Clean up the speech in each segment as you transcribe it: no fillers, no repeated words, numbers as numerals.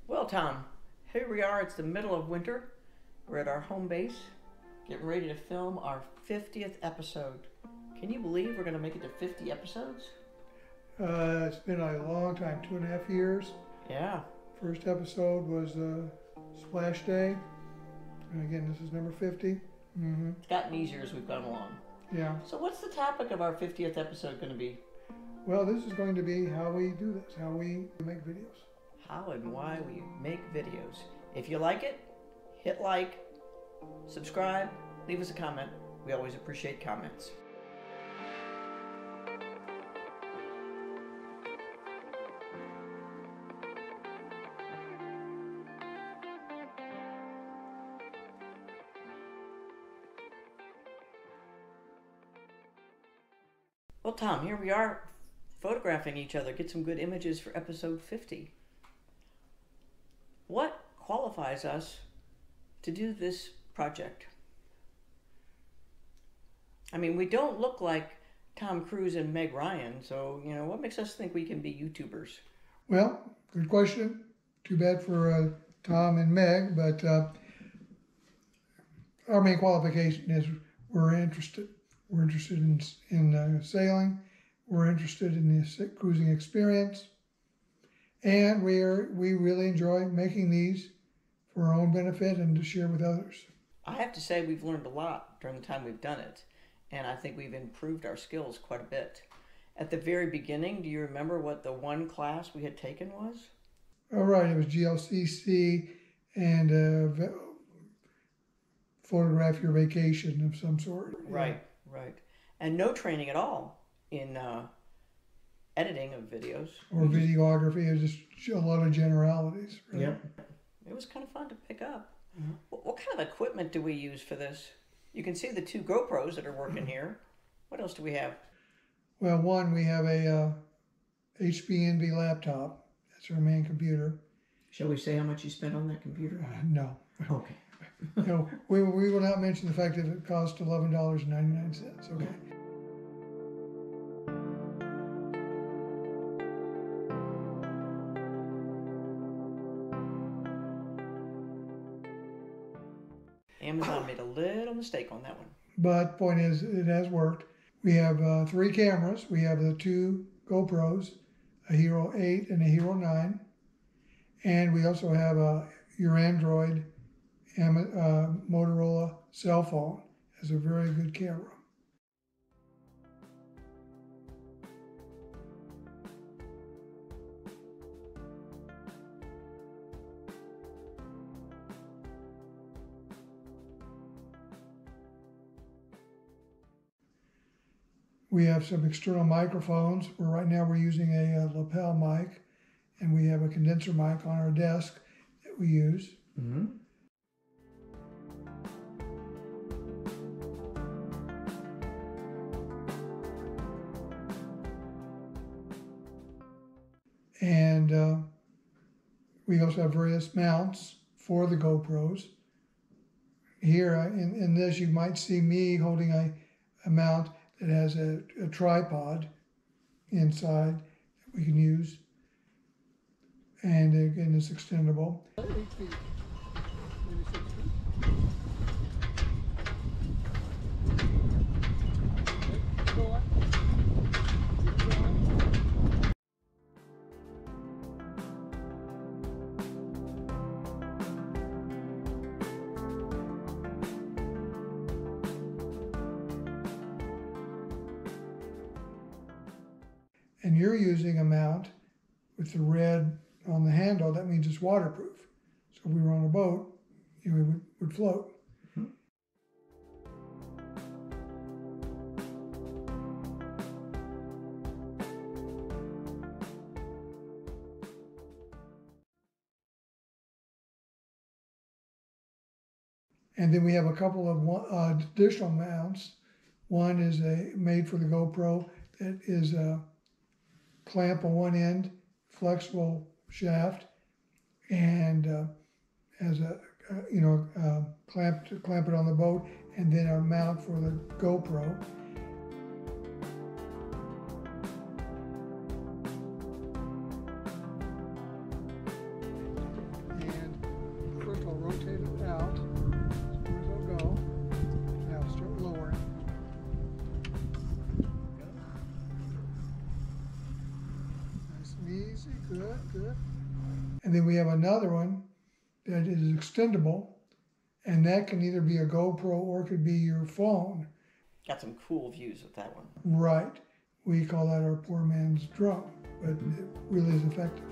Well, Tom, here we are. It's the middle of winter. We're at our home base, getting ready to film our 50th episode. Can you believe we're going to make it to 50 episodes? It's been a long time, 2.5 years. Yeah. First episode was Splash Day. And again, this is number 50. Mm-hmm. It's gotten easier as we've gone along. Yeah. So what's the topic of our 50th episode going to be? Well, this is going to be how we do this, how we make videos. How and why we make videos. If you like it, hit like, subscribe, leave us a comment. We always appreciate comments. Well, Tom, here we are photographing each other. Get some good images for episode 50. What qualifies us to do this project? I mean, we don't look like Tom Cruise and Meg Ryan, so, what makes us think we can be YouTubers? Well, good question. Too bad for Tom and Meg, but our main qualification is we're interested. We're interested in sailing. We're interested in the cruising experience. And we really enjoy making these for our own benefit and to share with others. I have to say we've learned a lot during the time we've done it. And I think we've improved our skills quite a bit. At the very beginning, do you remember what the one class we had taken was? Oh, right. It was GLCC and photograph your vacation of some sort. Right. Right. And no training at all in editing of videos. Or videography. It was just a lot of generalities. Right? Yep. It was kind of fun to pick up. Mm-hmm. What kind of equipment do we use for this? You can see the 2 GoPros that are working here. What else do we have? Well, one, we have a HP Envy laptop. That's our main computer. Shall we say how much you spent on that computer? No. Okay. No, we will not mention the fact that it cost $11.99. Okay. Amazon made a little mistake on that one. But point is, it has worked. We have 3 cameras. We have the 2 GoPros, a Hero 8 and a Hero 9. And we also have your Android Motorola cell phone. Has a very good camera. We have some external microphones. Right now we're using a lapel mic, and we have a condenser mic on our desk that we use. Mm-hmm. And we also have various mounts for the GoPros. Here in this, you might see me holding a mount that has a tripod inside that we can use. And again, it's extendable. 8 feet, maybe 6 feet. Go on. And you're using a mount with the red on the handle. That means it's waterproof. So if we were on a boat, we would float. Mm-hmm. And then we have a couple of additional mounts. One is made for the GoPro that is a clamp on one end, flexible shaft, and has a clamp to clamp it on the boat, and then a mount for the GoPro. And then we have another one that is extendable, and that can either be a GoPro or it could be your phone. Got some cool views with that one. Right. We call that our poor man's drone, but it really is effective.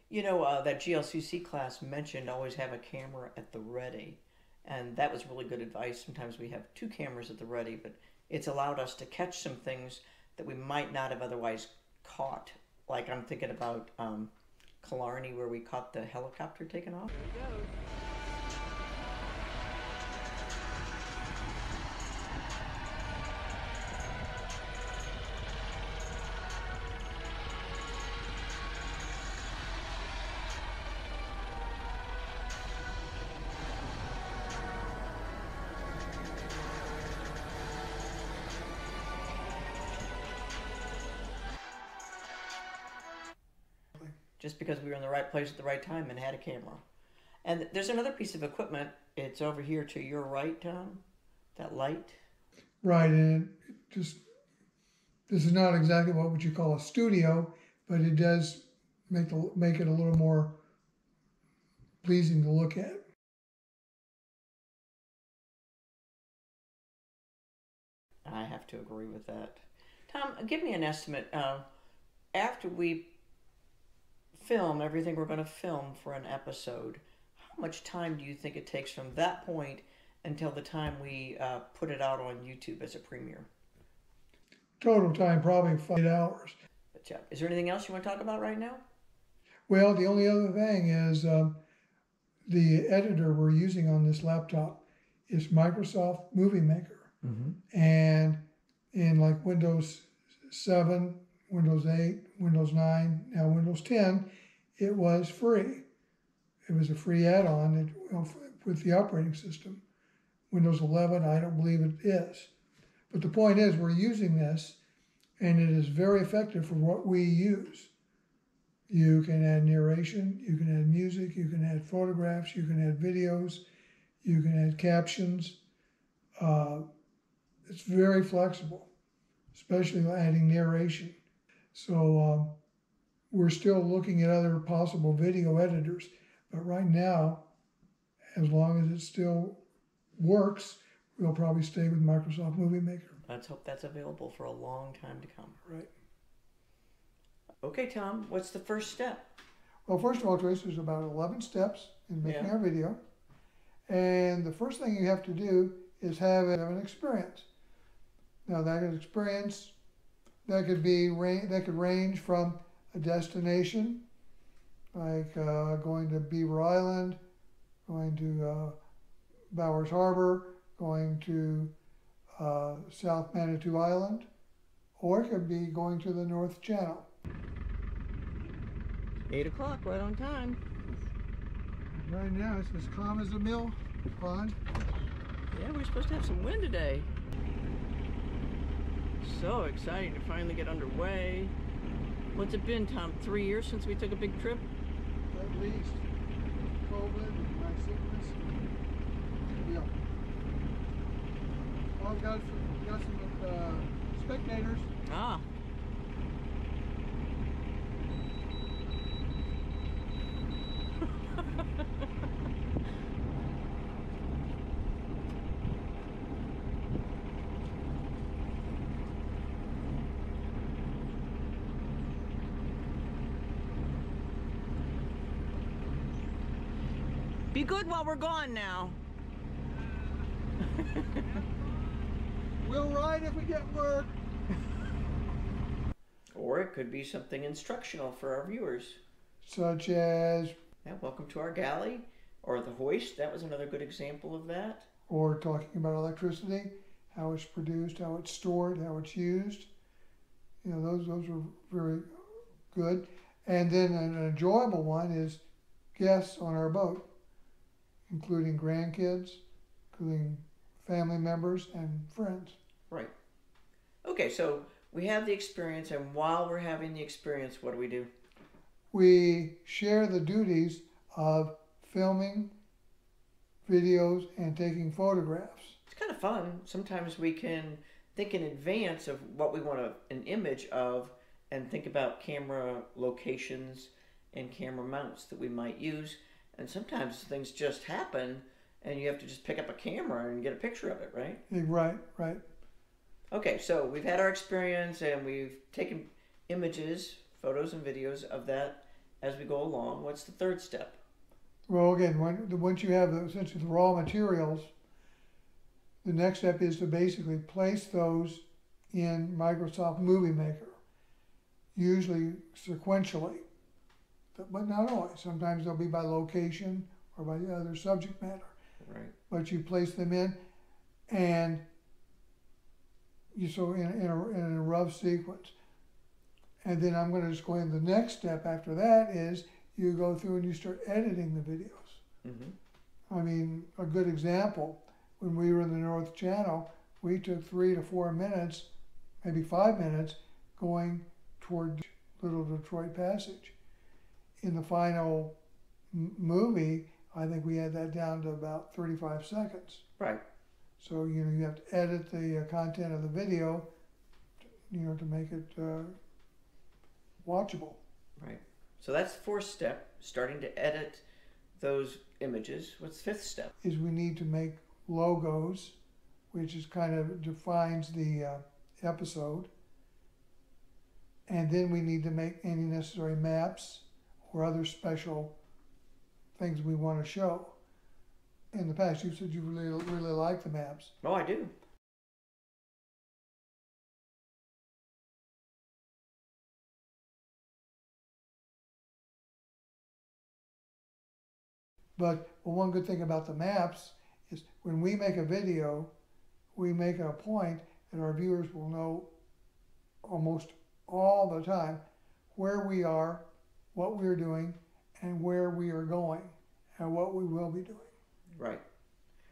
You know, that GLCC class mentioned always have a camera at the ready. And that was really good advice. Sometimes we have two cameras at the ready, but it's allowed us to catch some things that we might not have otherwise caught. Like I'm thinking about Killarney, where we caught the helicopter taking off. There he goes. Just because we were in the right place at the right time and had a camera. And there's another piece of equipment. It's over here to your right, Tom. That light. Right, and it just, this is not exactly what would you call a studio, but it does make it a little more pleasing to look at. I have to agree with that. Tom, give me an estimate. After we film everything we're going to film for an episode, how much time do you think it takes from that point until the time we put it out on YouTube as a premiere? Total time, probably 5 hours. But, is there anything else you want to talk about right now? Well, the only other thing is the editor we're using on this laptop is Microsoft Movie Maker. Mm-hmm. And in like Windows 7, Windows 8, Windows 9, now Windows 10, it was free. It was a free add-on with the operating system. Windows 11, I don't believe it is. But the point is, we're using this, and it is very effective for what we use. You can add narration, you can add music, you can add photographs, you can add videos, you can add captions. It's very flexible, especially adding narration. So we're still looking at other possible video editors, but right now, as long as it still works, we'll probably stay with Microsoft Movie Maker. Let's hope that's available for a long time to come. Right. Okay, Tom, what's the first step? Well, first of all, Trace, there's about 11 steps in making our video. And the first thing you have to do is have an experience. Now, that experience, that could range from a destination, like going to Beaver Island, going to Bowers Harbor, going to South Manitou Island, or it could be going to the North Channel. 8 o'clock, right on time. Right now, it's as calm as a mill pond. Yeah, we're supposed to have some wind today. So exciting to finally get underway. What's it been, Tom? 3 years since we took a big trip? At least. COVID, my sickness. Yeah. Well, got some spectators. Ah. Be good while we're gone now. We'll ride if we get work. Or or it could be something instructional for our viewers. Such as, Yeah, welcome to our galley, or the hoist. That was another good example of that. or talking about electricity, how it's produced, how it's stored, how it's used. You know, those are very good. And then an enjoyable one is guests on our boat, including grandkids, including family members and friends. Right. Okay, so we have the experience, and while we're having the experience, what do? We share the duties of filming videos and taking photographs. It's kind of fun. Sometimes we can think in advance of what we want an image of and think about camera locations and camera mounts that we might use. And sometimes things just happen and you have to just pick up a camera and get a picture of it, right? Right, right. Okay, so we've had our experience and we've taken images, photos, and videos of that as we go along. What's the third step? Well, again, once you have essentially the raw materials, the next step is to basically place those in Microsoft Movie Maker, usually sequentially, but not always. Sometimes they'll be by location or by the other subject matter. Right. But you place them in, and you so in a rough sequence. And then I'm going to just go in. The next step after that is you go through and you start editing the videos. Mm-hmm. I mean, a good example, when we were in the North Channel, we took 3 to 4 minutes, maybe 5 minutes, going toward Little Detroit Passage. In the final movie, I think we had that down to about 35 seconds. Right. So, you know, you have to edit the content of the video, you know, to make it watchable. Right. So that's the fourth step, starting to edit those images. What's the fifth step? Is we need to make logos, which is kind of defines the episode. And then we need to make any necessary maps or other special things we want to show. In the past, you said you really like the maps. Oh, I do. But one good thing about the maps is when we make a video, we make it a point that our viewers will know almost all the time where we are, what we're doing, and where we are going, and what we will be doing. Right.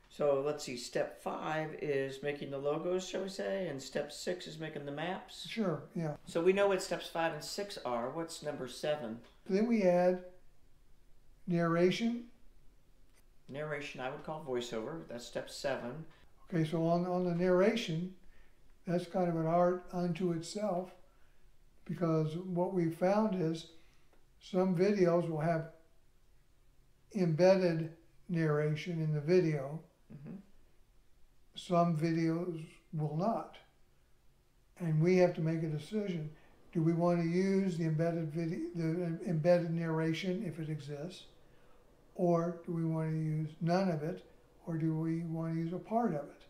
So let's see, step 5 is making the logos, shall we say, and step 6 is making the maps. Sure, yeah. So we know what steps 5 and 6 are. What's number 7? Then we add narration. Narration, I would call voiceover. That's step 7. Okay, so on the narration, that's kind of an art unto itself, because what we found is some videos will have embedded narration in the video. Mm-hmm. Some videos will not. And we have to make a decision. Do we want to use the embedded narration if it exists? Or do we want to use none of it? Or do we want to use a part of it?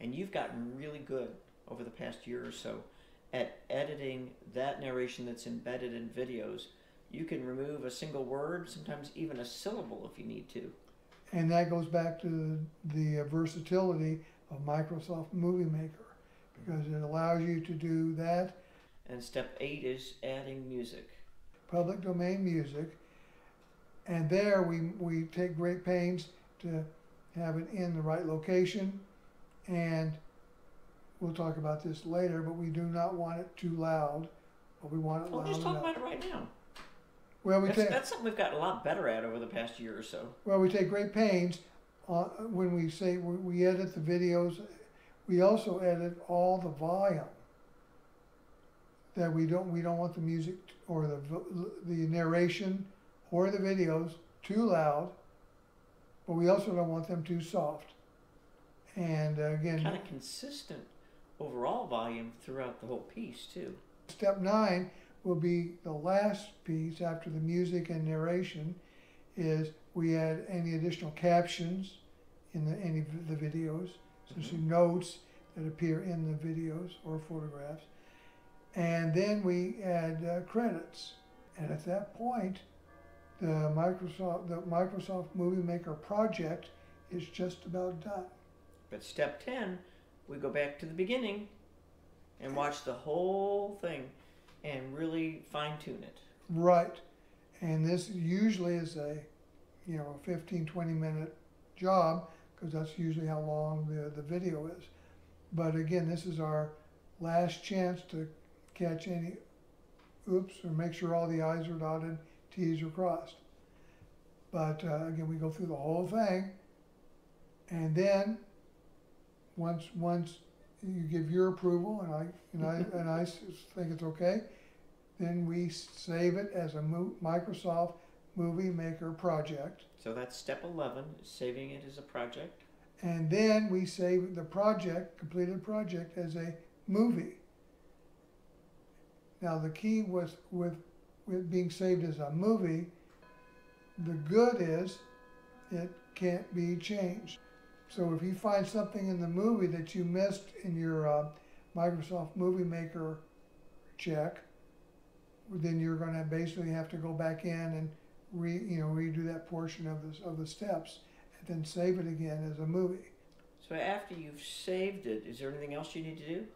And you've gotten really good over the past year or so at editing that narration that's embedded in videos. You can remove a single word, sometimes even a syllable if you need to. And that goes back to the versatility of Microsoft Movie Maker, because it allows you to do that. And step 8 is adding music. Public domain music. And there we take great pains to have it in the right location. And we'll talk about this later, but we do not want it too loud, but we want it loud enough. Just talk about it right now. Well, that's something we've gotten a lot better at over the past year or so. Well, we take great pains when we say we edit the videos. We also edit all the volume. That we don't want the music or the narration or the videos too loud, but we also don't want them too soft. And again, kind of consistent overall volume throughout the whole piece too. Step 9 will be the last piece after the music and narration. Is we add any additional captions in any of the videos, essentially notes that appear in the videos or photographs. and then we add credits. And at that point, the Microsoft Movie Maker project is just about done. But step 10, we go back to the beginning and watch the whole thing and really fine-tune it. Right. And this usually is a 15-20 minute job, because that's usually how long the video is. But again, this is our last chance to catch any oops or make sure all the I's are dotted, T's are crossed. But again, we go through the whole thing, and then once you give your approval and I think it's okay, then we save it as a Microsoft Movie Maker project. So that's step 11, saving it as a project. And then we save the completed project, as a movie. Now the key with being saved as a movie, the good is it can't be changed. So if you find something in the movie that you missed in your Microsoft Movie Maker check, then you're going to basically have to go back in and redo that portion of the steps, and then save it again as a movie. So after you've saved it, is there anything else you need to do?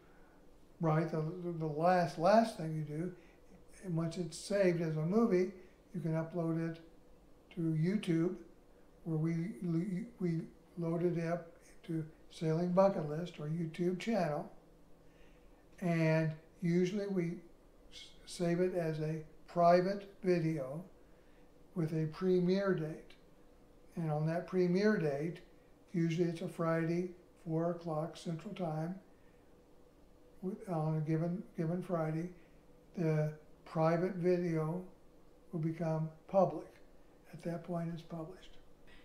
Right. The last thing you do, and once it's saved as a movie, you can upload it to YouTube, where we load it up to Sailing Bucket List or YouTube channel, and usually we save it as a private video with a premiere date. And on that premiere date, usually it's a Friday, 4 o'clock Central Time, on a given Friday, the private video will become public. At that point, it's published.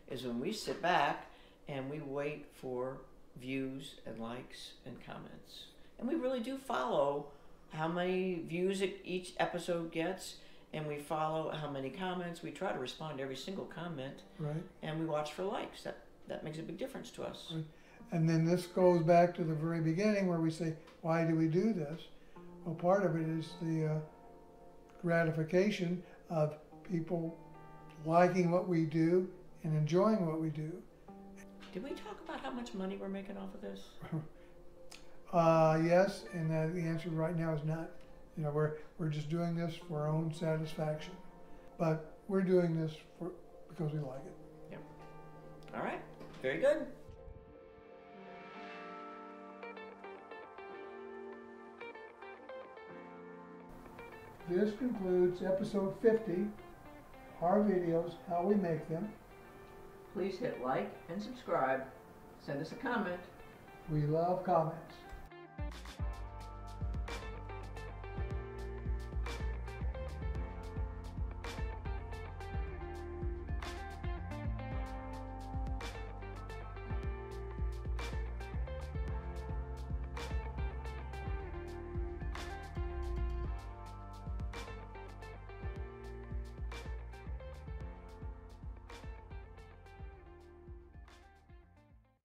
Is when we sit back and we wait for views and likes and comments. And we really do follow how many views each episode gets, and we follow how many comments. We try to respond to every single comment. Right. And we watch for likes. That makes a big difference to us. Right. And then this goes back to the very beginning, where we say, why do we do this? Well, part of it is the gratification of people liking what we do and enjoying what we do. Did we talk about how much money we're making off of this? Yes, and the answer right now is not. We're just doing this for our own satisfaction. But we're doing this because we like it. Yep. All right. Very good. This concludes episode 50, our videos, how we make them. Please hit like and subscribe. Send us a comment. We love comments.